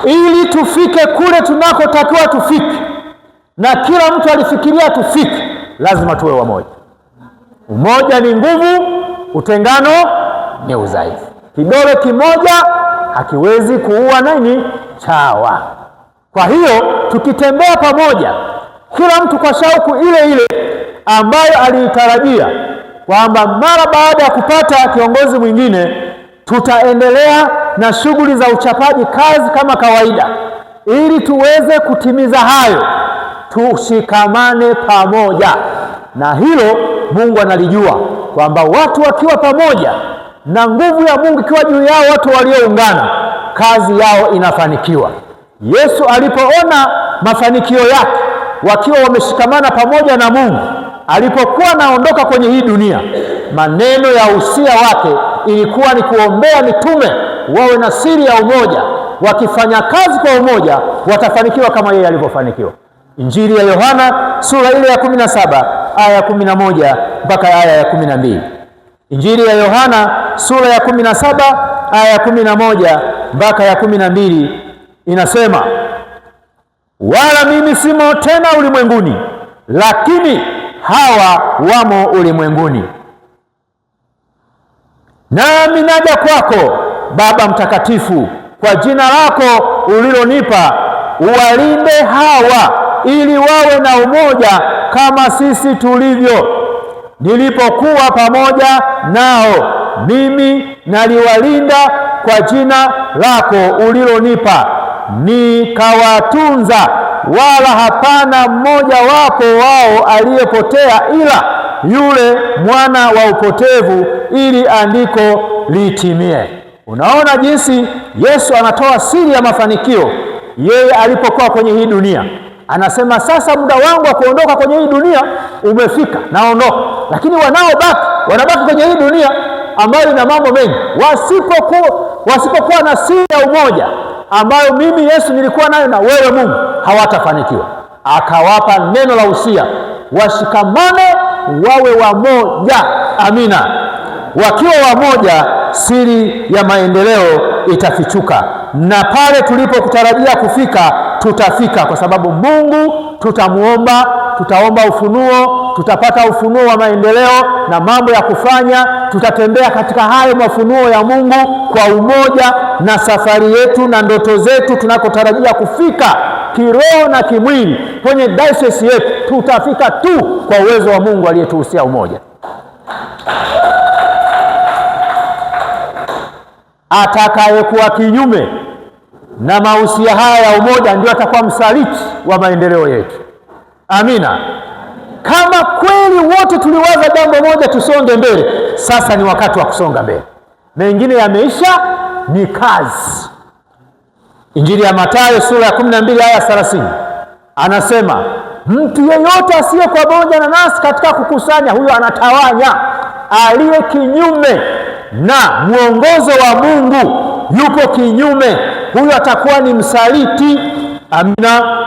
ili tufike kule tunakotakiwa tufike, na kila mtu alifikiria tufike, lazima tuwe wamoja. Umoja ni nguvu, utengano ni udhaifu. Kidole kimoja hakiwezi kuua nini? Chawa. Kwa hiyo tukitembea pamoja, kila mtu kwa shauku ile ile ambayo aliitarajia kwamba mara baada ya kupata kiongozi mwingine tutaendelea na shughuli za uchapaji kazi kama kawaida, ili tuweze kutimiza hayo, tushikamane pamoja. Na hilo Mungu analijua, kwamba watu wakiwa pamoja na nguvu ya Mungu ikiwa juu yao, watu walioungana, kazi yao inafanikiwa. Yesu alipoona mafanikio yake wakiwa wameshikamana pamoja na Mungu, alipokuwa anaondoka kwenye hii dunia, maneno ya usia wake ilikuwa ni kuombea mitume wawe na siri ya umoja. Wakifanya kazi kwa umoja, watafanikiwa kama yeye alivyofanikiwa. Injili ya Yohana sura ile ya 17 aya ya 11 mpaka aya ya 12. Injili ya Yohana sura ya 17 aya ya 11 mpaka ya 12 inasema, wala mimi simo tena ulimwenguni, lakini hawa wamo ulimwenguni. Nami naja kwako, Baba Mtakatifu, kwa jina lako ulilonipa, uwalinde hawa, ili wawe na umoja kama sisi tulivyo. Nilipokuwa pamoja nao, mimi naliwalinda kwa jina lako ulilonipa, nikawatunza, wala hapana mmoja wapo wao aliyepotea, ila yule mwana wa upotevu, ili andiko litimie. Unaona jinsi Yesu anatoa siri ya mafanikio yeye alipokuwa kwenye hii dunia. Anasema sasa muda wangu wa kuondoka kwenye hii dunia umefika, naondoka. Lakini wanabaki kwenye hii dunia ambayo ina mambo mengi. Wasipokuwa na siri ya umoja ambayo mimi Yesu nilikuwa nayo na wewe Mungu, hawatafanikiwa. Akawapa neno la usia, washikamane, wawe wamoja. Amina. Wakiwa wamoja, siri ya maendeleo itafichuka, na pale tulipokutarajia kufika tutafika, kwa sababu Mungu tutaomba ufunuo, tutapata ufunuo wa maendeleo na mambo ya kufanya. Tutatembea katika hayo mafunuo ya Mungu kwa umoja, na safari yetu na ndoto zetu tunakotarajia kufika kiroho na kimwili kwenye diocese yetu, tutafika tu kwa uwezo wa Mungu aliyetuhusia umoja. Atakayekuwa kinyume na mahusia haya ya umoja ndio atakuwa msaliti wa maendeleo yetu. Amina. Kama kweli wote tuliwaza jambo moja, tusonge mbele, sasa ni wakati wa kusonga mbele. Mengine yameisha, ni kazi. Injili ya Mathayo sura ya 12 aya 30 anasema, mtu yeyote asiye pamoja na nasi katika kukusanya, huyo anatawanya. Aliye kinyume na mwongozo wa Mungu, yupo kinyume, huyo atakuwa ni msaliti. Amina.